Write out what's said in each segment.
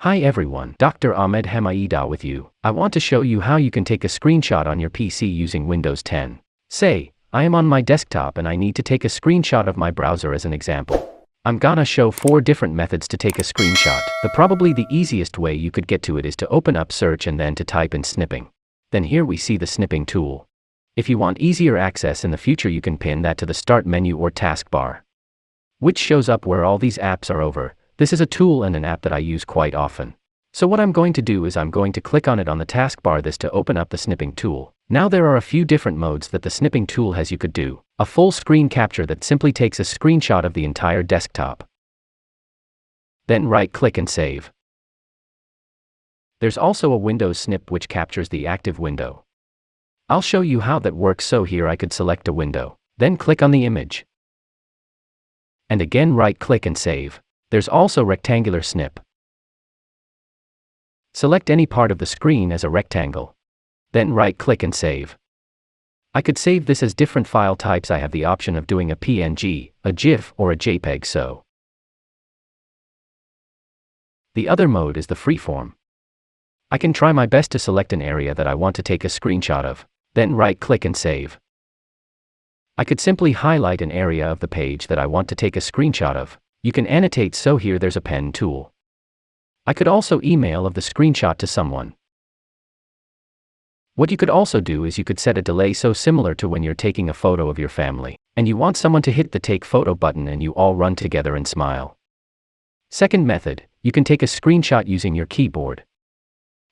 Hi everyone, Dr. Ahmed Hemaida with you. I want to show you how you can take a screenshot on your PC using Windows 10. Say, I am on my desktop and I need to take a screenshot of my browser as an example. I'm gonna show 4 different methods to take a screenshot. Probably the easiest way you could get to it is to open up search and then to type in snipping. Then here we see the snipping tool. If you want easier access in the future, you can pin that to the start menu or taskbar, which shows up where all these apps are over. This is a tool and an app that I use quite often. So what I'm going to do is I'm going to click on it on the taskbar this to open up the snipping tool. Now there are a few different modes that the snipping tool has you could do. A full screen capture that simply takes a screenshot of the entire desktop. Then right click and save. There's also a Windows snip which captures the active window. I'll show you how that works. So here I could select a window, then click on the image. And again right click and save. There's also rectangular snip. Select any part of the screen as a rectangle. Then right click and save. I could save this as different file types. I have the option of doing a PNG, a GIF, or a JPEG. So the other mode is the freeform. I can try my best to select an area that I want to take a screenshot of, then right click and save. I could simply highlight an area of the page that I want to take a screenshot of. You can annotate, so here there's a pen tool. I could also email of the screenshot to someone. What you could also do is you could set a delay, so similar to when you're taking a photo of your family, and you want someone to hit the take photo button and you all run together and smile. Second method, you can take a screenshot using your keyboard.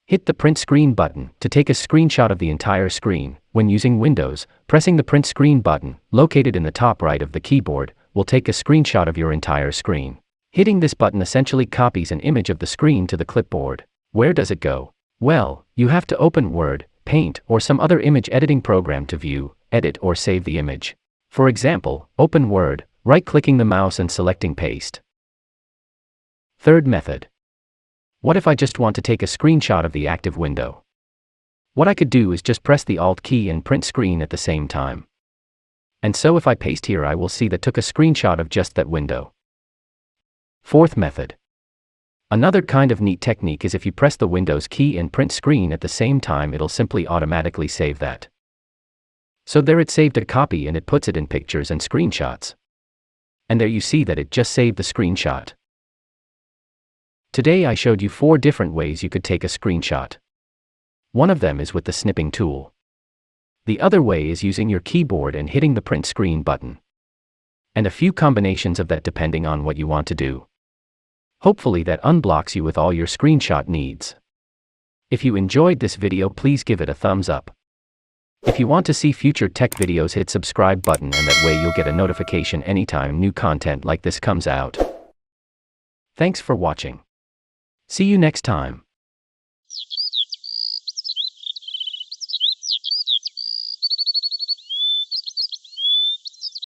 Hit the print screen button to take a screenshot of the entire screen. When using Windows, pressing the print screen button, located in the top right of the keyboard, will take a screenshot of your entire screen. Hitting this button essentially copies an image of the screen to the clipboard. Where does it go? Well, you have to open Word, Paint, or some other image editing program to view, edit, or save the image. For example, open Word, right-clicking the mouse and selecting Paste. Third method. What if I just want to take a screenshot of the active window? What I could do is just press the Alt key and print screen at the same time. And so if I paste here, I will see that took a screenshot of just that window. Fourth method. Another kind of neat technique is if you press the Windows key and print screen at the same time, it'll simply automatically save that. So there it saved a copy and it puts it in pictures and screenshots. And there you see that it just saved the screenshot. Today I showed you 4 different ways you could take a screenshot. One of them is with the snipping tool. The other way is using your keyboard and hitting the print screen button. And a few combinations of that depending on what you want to do. Hopefully that unblocks you with all your screenshot needs. If you enjoyed this video, please give it a thumbs up. If you want to see future tech videos, hit subscribe button, and that way you'll get a notification anytime new content like this comes out. Thanks for watching. See you next time.